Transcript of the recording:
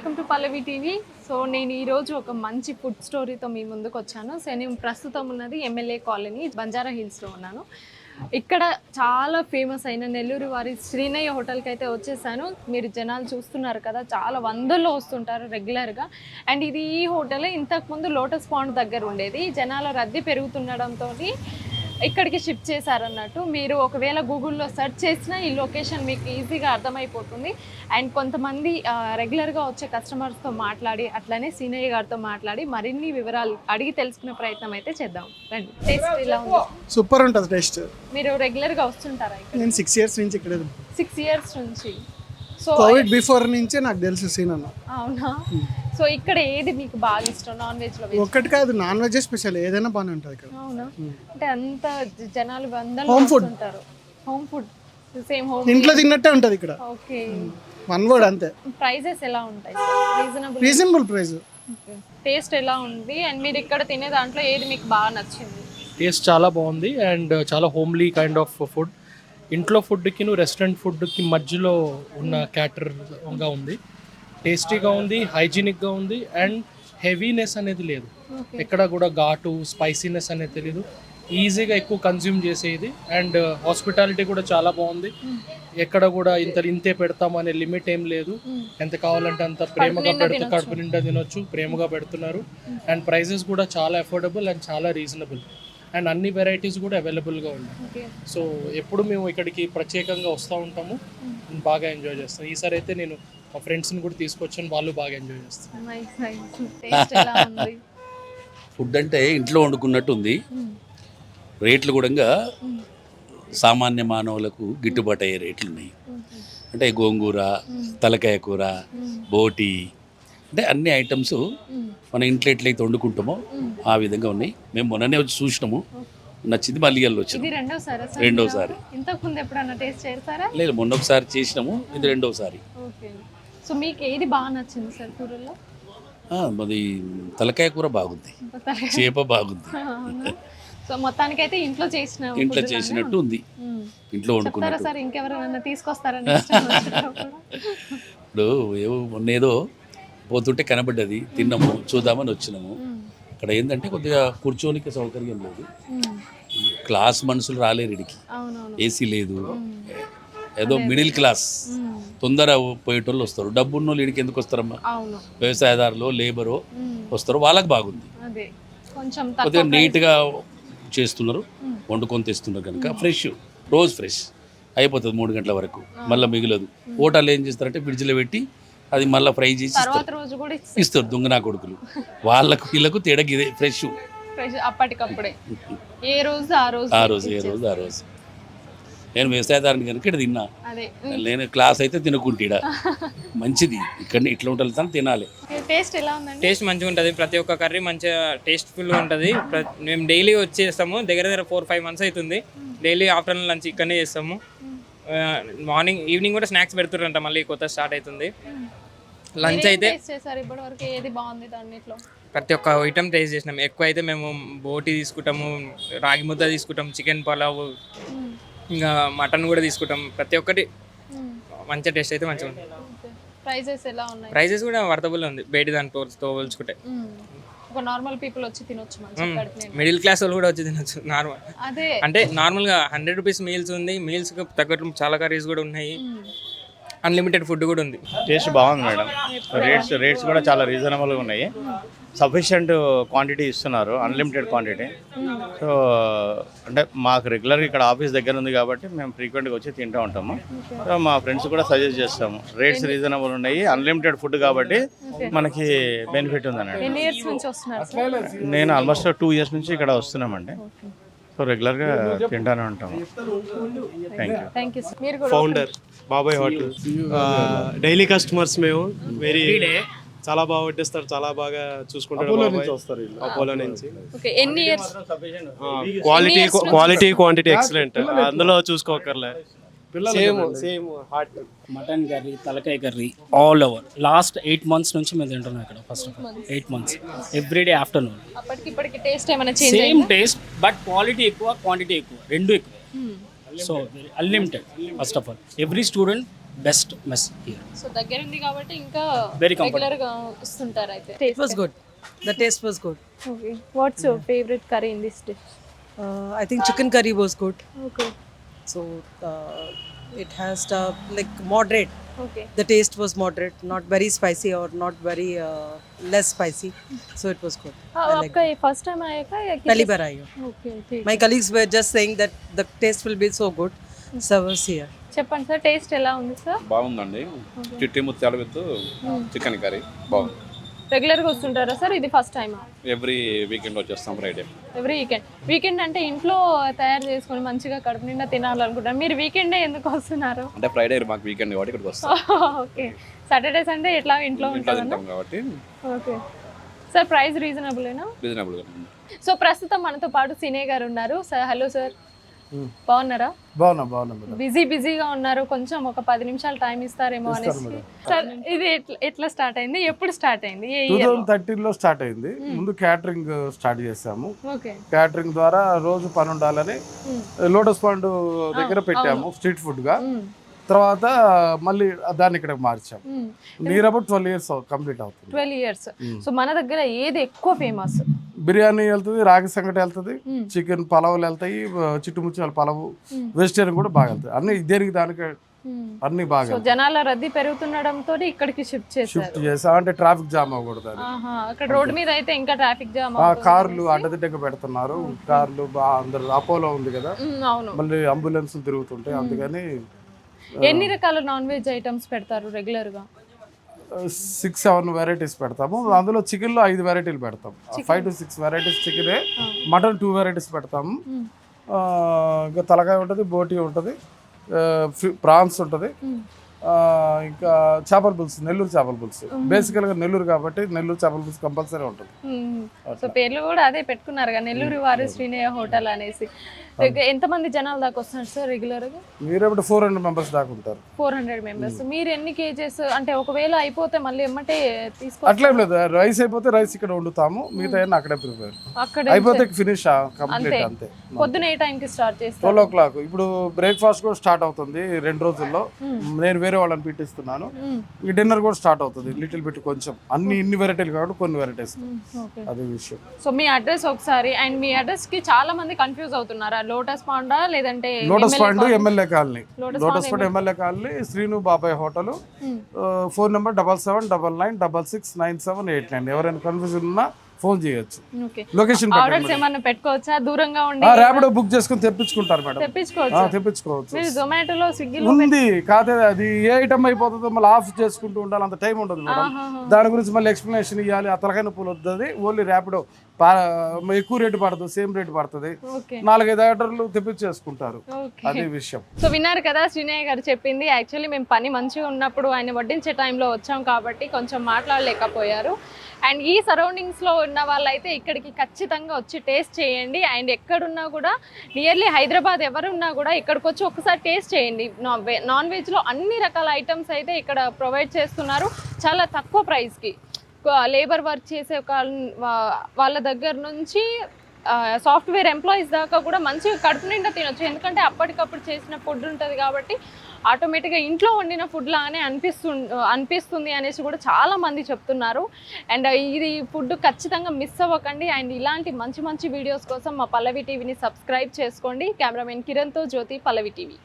Welcome to Pallavi TV. So నేను ఈరోజు ఒక మంచి ఫుడ్ స్టోరీతో మీ ముందుకు వచ్చాను. సో నేను ప్రస్తుతం ఉన్నది ఎమ్మెల్యే కాలనీ బంజారా హిల్స్లో ఉన్నాను. ఇక్కడ చాలా ఫేమస్ అయిన నెల్లూరు వారి శ్రీనయ్య హోటల్కి అయితే వచ్చేసాను. మీరు జనాలు చూస్తున్నారు కదా, చాలా వందల్లో వస్తుంటారు రెగ్యులర్గా. అండ్ ఇది ఈ హోటల్ ఇంతకుముందు లోటస్ పాండ్ దగ్గర ఉండేది. జనాల రద్దీ పెరుగుతుండడంతో ఇక్కడికి షిఫ్ట్ చేశారన్నట్టు. మీరు ఒకవేళ గూగుల్లో సెర్చ్ చేసినా ఈ లొకేషన్ మీకు ఈజీగా అర్థమైపోతుంది. అండ్ కొంతమంది రెగ్యులర్గా వచ్చే కస్టమర్స్తో మాట్లాడి అట్లనే సీనయ్య గారితో మాట్లాడి మరిన్ని వివరాలు అడిగి తెలుసుకునే ప్రయత్నం అయితే చేద్దాం. రండి. టేస్ట్ ఎలా ఉంది? సూపర్ ఉంటుంది టేస్ట్. మీరు రెగ్యులర్గా వస్తుంటారా ఇక్కడ? నేను 6 years నుంచి ఇక్కడ. 6 years నుంచి. సో కోవిడ్ బిఫోర్ నుంచే నాకు తెలుసు సీన్ అన్న. అవునా? సో ఇక్కడ ఏది మీకు బాగా ఇష్టం? నాన్ వెజ్ లో? ఒక్కటి కాదు, నాన్ వెజ్ స్పెషల్ ఏదైనా బాగానే ఉంటుంది ఇక్కడ. అవునా? అంటే అంత జనాలు వందలు వస్తుంటారు. హోమ్ ఫుడ్ సేమ్ హోమ్ ఇంట్లో తిన్నట్టే ఉంటుంది ఇక్కడ. ఓకే. వన్ వర్డ్ అంతే. ప్రైసెస్ ఎలా ఉంటాయి? Reasonable price. టేస్ట్ ఎలా ఉంది? అండ్ మీరు ఇక్కడ తినే దాంట్లో ఏది మీకు బాగా నచ్చింది? టేస్ట్ చాలా బాగుంది అండ్ చాలా హోమ్లీ కైండ్ ఆఫ్ ఫుడ్. ఇంట్లో ఫుడ్కి రెస్టారెంట్ ఫుడ్కి మధ్యలో ఉన్న క్యాటర్గా ఉంది. టేస్టీగా ఉంది, హైజీనిక్గా ఉంది అండ్ హెవీనెస్ అనేది లేదు. ఎక్కడ కూడా ఘాటు స్పైసీనెస్ అనేది తెలియదు. ఈజీగా ఎక్కువ కన్జ్యూమ్ చేసేది. అండ్ హాస్పిటాలిటీ కూడా చాలా బాగుంది. ఎక్కడ కూడా ఇంతే పెడతామనే లిమిట్ ఏం లేదు. ఎంత కావాలంటే అంత ప్రేమగా కడుపు నిండా తినొచ్చు, ప్రేమగా పెడుతున్నారు. అండ్ ప్రైజెస్ కూడా చాలా అఫోర్డబుల్ అండ్ చాలా రీజనబుల్. అండ్ అన్ని వెరైటీస్ కూడా అవైలబుల్గా ఉన్నాయి. సో ఎప్పుడు మేము ఇక్కడికి ప్రత్యేకంగా వస్తూ ఉంటాము, బాగా ఎంజాయ్ చేస్తాం. ఈసారి అయితే నేను మా ఫ్రెండ్స్ని కూడా తీసుకొచ్చాను, వాళ్ళు బాగా ఎంజాయ్ చేస్తారు. ఫుడ్ అంటే ఇంట్లో వండుకున్నట్టు ఉంది. రేట్లు కూడా సామాన్య మానవులకు గిట్టుబాటు అయ్యే రేట్లు ఉన్నాయి. అంటే గోంగూర, తలకాయ కూర, బోటి, అంటే అన్ని ఐటమ్స్ మన ఇంట్లో ఎట్లయితే వండుకుంటామో ఆ విధంగా ఉన్నాయి. మేము మొన్ననే వచ్చి చూసినాము, నచ్చింది. మళ్ళీ వచ్చింది రెండోసారి. లేదు, మొన్న ఒకసారి చేసినాము, ఇది రెండోసారి. సో మీకు ఏది బాగా నచ్చింది సార్ కూరల్లో? మరి తలకాయ కూర బాగుంది, చేప బాగుంది. సో మొత్తానికి అయితే ఇంట్లో చేసినట్టు ఉంది. ఇంట్లో వండుకున్నారు సార్. ఇంకెవరైనా తీసుకొస్తారని ఇప్పుడు మొన్నేదో పోతుంటే కనబడ్డది, తిన్నాము, చూద్దామని వచ్చినాము. అక్కడ ఏంటంటే కొద్దిగా కూర్చోనికి సౌకర్యం లేదు. క్లాస్ మనుషులు రాలేరు ఇడికి, ఏసీ లేదు. ఏదో మిడిల్ క్లాస్ తొందర పోయేటోళ్ళు వస్తారు. డబ్బున్న వాళ్ళు ఇడికి ఎందుకు వస్తారమ్మా? వ్యవసాయదారులు, లేబరు వస్తారు, వాళ్ళకి బాగుంది. కొద్దిగా నీట్గా చేస్తున్నారు, వండుకొని తెస్తున్నారు కనుక ఫ్రెష్, రోజు ఫ్రెష్ అయిపోతుంది 3 గంటల వరకు. మళ్ళీ మిగిలదు. హోటల్ ఏం చేస్తారంటే ఫ్రిడ్జ్లో పెట్టి అది మళ్ళీ ఫ్రై చేసి ఇస్తారు. దొంగనా కొడుకులు. వాళ్ళకు వీళ్ళకు తేడా ఇదే, ఫ్రెష్ అప్పటికప్పుడే. ఏ రోజు ఆ రోజు. నేను వ్యవసాయదారుని కనుక ఇక్కడ తిన్నా. నేను క్లాస్ అయితే తినకుంటా, మంచిది. ఇక్కడ ఇట్లా ఉంటుంది, తినాలి. టేస్ట్ మంచిగా ఉంటుంది. ప్రతి ఒక్క కర్రీ మంచిగా టేస్ట్ఫుల్గా ఉంటుంది. మేము డైలీ వచ్చేస్తాము. దగ్గర 4-5 months అవుతుంది. డైలీ ఆఫ్టర్నూన్ లంచ్ ఇక్కడనే చేస్తాము. మార్నింగ్ ఈవినింగ్ కూడా స్నాక్స్ పెడుతుంటారంట. మళ్ళీ కొత్త స్టార్ట్ అవుతుంది. లంచ్ అయితే ప్రతి ఒక్క ఐటమ్ టేస్ట్ చేసినాం. ఎక్కువ అయితే మేము బోటి తీసుకుంటాము, రాగి ముద్ద తీసుకుంటాం, చికెన్ పలావ్, ఇంకా మటన్ కూడా తీసుకుంటాం. ప్రతి ఒక్కటి మంచిగా టేస్ట్ అయితే మంచిగా ఉంది. ప్రైజెస్ కూడా వర్తబుల్ ఉంది బయట దాంతో పోల్చుకుంటే. నార్మల్ పీపుల్ వచ్చి తినొచ్చు, మిడిల్ క్లాస్ వాళ్ళు కూడా వచ్చి తినొచ్చు. నార్మల్ అంటే నార్మల్గా 100 rupees మీల్స్ ఉంది. మీల్స్ తగ్గట్టు చాలా కర్రీస్ కూడా ఉన్నాయి. అన్లిమిటెడ్ ఫుడ్ కూడా ఉంది. టేస్ట్ బాగుంది మేడం. రేట్స్ కూడా చాలా రీజనబుల్గా ఉన్నాయి. సఫిషియంట్ క్వాంటిటీ ఇస్తున్నారు, అన్లిమిటెడ్ క్వాంటిటీ. సో అంటే మాకు రెగ్యులర్గా ఇక్కడ ఆఫీస్ దగ్గర ఉంది కాబట్టి మేము ఫ్రీక్వెంట్గా వచ్చి తింటూ ఉంటాము. సో మా ఫ్రెండ్స్ కూడా సజెస్ట్ చేస్తాము. రేట్స్ రీజనబుల్ ఉన్నాయి, అన్లిమిటెడ్ ఫుడ్ కాబట్టి మనకి బెనిఫిట్ ఉందన్నట్టు. నేను ఆల్మోస్ట్ 2 years నుంచి ఇక్కడ వస్తున్నామండి. సో రెగ్యులర్గా తింటానే ఉంటాము. Thank you. ఫౌండర్ బాబాయ్ హోటల్ డైలీ కస్టమర్స్ మేము. వెరీ చాలా బాగా వడ్డిస్తారు, చాలా బాగా చూసుకుంటారు. అపోలో నుంచి క్వాలిటీ క్వాంటిటీ ఎక్సలెంట్, అందులో చూసుకోకర్లే. సేమ్ హాట్ మటన్ కర్రీ, తలకాయ curry all over. Last 8 months నుంచి మేము తింటున్నాం ఇక్కడ. First of all 8 months everyday afternoon. Same taste but quality ఎక్కువ, క్వాంటిటీ ఎక్కువ, రెండు ఎక్కువ. So unlimited. First of all every student best mess here. So దగ్గర ఉంది కాబట్టి ఇంకా Very comfortable. రెగ్యులర్ గా వస్తుంటారు అయితే. It was good. The taste was good. Okay. What's your favorite curry in this dish? I think chicken curry was good. Okay. So it has like moderate. Okay. The taste was moderate, not very spicy or not very less spicy. So it was good. I like आपका ये first time आया था या पहली बार आई हूँ. Okay ठीक. My colleagues were just saying that the taste will be so good. Servers here. చెప్పండి sir, taste ఎలా ఉంది సార్? బాగుందండి. చిట్టి ముత్యాల విత్ చికెన్ కర్రీ బాగుంది. రెగ్యులర్ గా వస్తుంటారా సార్? ఇది ఫస్ట్ టైమా? ఎవ్రీ వీకెండ్ వచ్చేస్తాం ఫ్రైడే. ఎవ్రీ వీకెండ్ అంటే ఇంట్లో తయారు చేసుకొని మంచిగా కడుపు నిండా తినాలనుకుంటారు. మీరు వీకెండే ఎందుకు వస్తున్నారు? అంటే ఫ్రైడే మాకు వీకెండ్ కాబట్టి ఇక్కడికి వస్తాం. ఓకే. సాటర్డే సండే ఎట్లా ఇంట్లో ఇంట్లో ఉంటారన్నా? తింటాం కాబట్టి ఓకే సార్. ప్రైస్ రీజనబుల్నా? రీజనబుల్గా. సో ప్రస్తుతం మనతో పాటు సినే గారు ఉన్నారు. సార్ హలో సార్, బాగున్నారా? బాగున్నా మేడం. బిజీగా ఉన్నారు, కొంచెం ఒక 10 నిమిషాలు టైం ఇస్తారేమో అనేసి. సార్ ఇది ఎట్లా స్టార్ట్ అయింది, ఎప్పుడు స్టార్ట్ అయింది? 2013లో స్టార్ట్ అయింది. ముందు క్యాటరింగ్ స్టార్ట్ చేసాము. ఓకే. క్యాటరింగ్ ద్వారా రోజు పని ఉండాలని లోటస్ పాండ్ దగ్గర పెట్టాము స్ట్రీట్ ఫుడ్ గా. తర్వాత మళ్ళీ దాన్ని ఇక్కడ మార్చాం. నియర్ అబౌట్ 12 years కంప్లీట్ అవుతుంది. 12 years. సో మన దగ్గర ఏది ఎక్కువ ఫేమస్? బిర్యానీ వెళ్తుంది, రాగి సంగటి వెళ్తుంది, చికెన్ పలావులు వెళ్తాయి, చిట్టుముచ్చాల పలావు, వెజిటేరియన్ కూడా బాగా వెళ్తాయి. అన్ని దేనికి దానికి అన్ని బాగా. సో జనాల రద్దీ పెరుగుతుండడంతో ఇక్కడికి షిఫ్ట్ చేసాం. అంటే ట్రాఫిక్ జామ్ అవ్వకూడదు అని. అక్కడ రోడ్ మీద అయితే ఇంకా ట్రాఫిక్ జామ్. కార్లు అడ్డదిడ్డగా పెడుతున్నారు. కార్లు అందరు అపోలో ఉంది కదా, అవును, మళ్ళీ అంబులెన్స్ తిరుగుతుంటాయి. అందుకని ఎన్ని రకాల నాన్ వెజ్ ఐటమ్స్ పెడతారు రెగ్యులర్ గా? 6-7 వెరైటీస్ పెడతాము. అందులో చికెన్ లో 5 వెరైటీలు పెడతాం. 5 to 6 వెరైటీస్ చికెనే. మటన్ 2 వెరైటీస్ పెడతాము. ఇంకా తలకాయ ఉంటుంది, బోటీ ఉంటుంది, ప్రాన్స్ ఉంటుంది, ఇంకా చేపల పులుసు, నెల్లూరు చేపల పులుసు. బేసికల్ గా నెల్లూరు కాబట్టి నెల్లూరు చేపల పులుసు కంపల్సరీ ఉంటుంది. సో పేర్లు కూడా అదే పెట్టుకున్నారు కదా, నెల్లూరు వారి శ్రీనయ్య హోటల్ అనేసి. ఎంతమంది జనాలు దాకా వస్తున్నారు సార్ రెగ్యులర్ గా? మీరు 400 మెంబర్స్ దాకా ఉంటారు. 400 మెంబర్స్. మీరు ఎన్ని కేజెస్ అంటే ఒకవేళ అయిపోతే మళ్ళీ ఎమ్మటే తీసుకో? అట్లేం లేదు, రైస్ అయిపోతే రైస్ ఇక్కడ వండుతాము, మిగతా అక్కడే ప్రిపేర్. అక్కడ అయిపోతే ఫినిష్ కంప్లీట్ అంతే. పొద్దున ఏ టైం కి స్టార్ట్ చేస్తారు? 12 o'clock. ఇప్పుడు బ్రేక్ఫాస్ట్ కూడా స్టార్ట్ అవుతుంది 2 రోజుల్లో. నేను వేరే వాళ్ళని పెట్టిస్తున్నాను. ఈ డిన్నర్ కూడా స్టార్ట్ అవుతుంది లిటిల్ బిట్ కొంచెం. ఇన్ని వెరైటీలు కాబట్టి కొన్ని వెరైటీస్. అదే విషయం. సో మీ అడ్రస్ ఒకసారి, అండ్ మీ అడ్రస్ కి చాలా మంది కన్ఫ్యూజ్ అవుతున్నారా? లోటస్ పాండా లేదంటే lotus pond MLA colony. Lotus pond MLA colony, Srinu Babai hotel. Phone number 7799969789. ఎవరైనా కన్ఫ్యూజన్ ఉన్నా ఫోన్ చేయొచ్చు. లొకేషన్ ఆర్డర్స్ ఏమన్నా పెట్టుకోవచ్చా? దూరంగా ఉండి ర్యాపిడో బుక్ చేసుకుని తెప్పించుకుంటారు మేడం. తెప్పించుకోవచ్చు. మీరు జొమాటోలో, స్విగ్గీలో ఉంది కాదే, అది ఏ ఐటమ్ అయిపోతుందో మళ్ళీ ఆఫ్ చేసుకుంటూ ఉండాలి, అంత టైం ఉండదు మేడం. దాని గురించి మళ్ళీ ఎక్స్ప్లెనేషన్ ఇవ్వాలి, ఆ తలకాయ నొప్పులు వస్తుంది. ఓన్లీ ర్యాపిడో ఎక్కువ రేటు పడుతుంది, సేమ్ రేటు పడుతుంది. 4-5 ఆర్డర్లు తెప్పించేసుకుంటారు. అదే విషయం. సో విన్నారు కదా శ్రీనయ్య గారు చెప్పింది. యాక్చువల్లీ మేము పని మంచిగా ఉన్నప్పుడు ఆయన వడ్డించే టైంలో వచ్చాం కాబట్టి కొంచెం మాట్లాడలేకపోయారు. అండ్ ఈ సరౌండింగ్స్లో ఉన్న వాళ్ళైతే ఇక్కడికి ఖచ్చితంగా వచ్చి టేస్ట్ చేయండి. అండ్ ఎక్కడున్నా కూడా నియర్లీ హైదరాబాద్ ఎవరున్నా కూడా ఇక్కడికి వచ్చి ఒకసారి టేస్ట్ చేయండి. నాన్ వెజ్లో అన్ని రకాల ఐటమ్స్ అయితే ఇక్కడ ప్రొవైడ్ చేస్తున్నారు చాలా తక్కువ ప్రైస్కి. లేబర్ వర్క్ చేసే వాళ్ళ దగ్గర నుంచి సాఫ్ట్వేర్ ఎంప్లాయీస్ దాకా కూడా మంచిగా కడుపు నిండా తినొచ్చు. ఎందుకంటే అప్పటికప్పుడు చేసిన ఫుడ్ ఉంటుంది కాబట్టి ఆటోమేటిక్గా ఇంట్లో వండిన ఫుడ్ లానే అనిపిస్తుంది అనేసి కూడా చాలా మంది చెప్తున్నారు. అండ్ ఇది ఫుడ్ ఖచ్చితంగా మిస్ అవ్వకండి. అండ్ ఇలాంటి మంచి మంచి వీడియోస్ కోసం మా పల్లవి టీవీని సబ్స్క్రైబ్ చేసుకోండి. కెమెరామెన్ కిరణ్తో జ్యోతి, పల్లవి టీవీ.